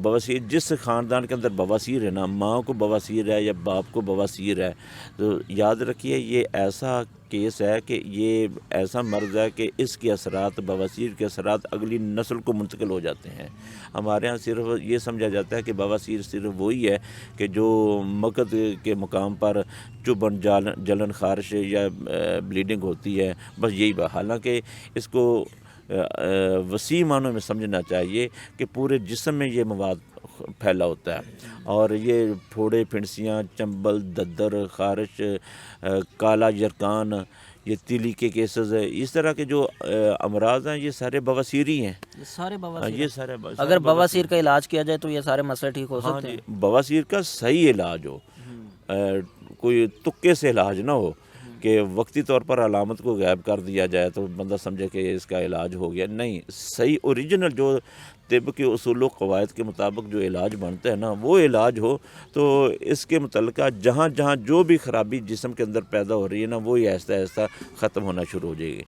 بواسیر جس خاندان کے اندر بواسیر ہے نا، ماں کو بواسیر ہے یا باپ کو بواسیر ہے، تو یاد رکھیے یہ ایسا کیس ہے کہ یہ ایسا مرض ہے کہ اس کے اثرات، بواسیر کے اثرات اگلی نسل کو منتقل ہو جاتے ہیں۔ ہمارے ہاں صرف یہ سمجھا جاتا ہے کہ بواسیر صرف وہی ہے کہ جو مقد کے مقام پر چبھن، جلن، خارش یا بلیڈنگ ہوتی ہے، بس یہی بات۔ حالانکہ اس کو وسیع معنوں میں سمجھنا چاہیے کہ پورے جسم میں یہ مواد پھیلا ہوتا ہے، اور یہ پھوڑے، پھنسیاں، چنبل، ددر، خارش، کالا یرکان، یہ تیلی کے کیسز ہے، اس طرح کے جو امراض ہیں یہ سارے بواسیری ہیں۔ یہ سارے بواسیر یہ ہیں۔ سارے اگر بواسیر کا علاج کیا جائے تو یہ سارے مسئلے ٹھیک ہو ہاں سکتے جی، ہیں؟ بواسیر کا صحیح علاج ہو، کوئی تکے سے علاج نہ ہو کہ وقتی طور پر علامت کو غائب کر دیا جائے تو بندہ سمجھے کہ اس کا علاج ہو گیا۔ نہیں، صحیح اوریجنل جو طب کے اصول و قواعد کے مطابق جو علاج بنتا ہے نا، وہ علاج ہو تو اس کے متعلقہ جہاں جہاں جو بھی خرابی جسم کے اندر پیدا ہو رہی ہے نا، وہ آہستہ آہستہ ختم ہونا شروع ہو جائے گی۔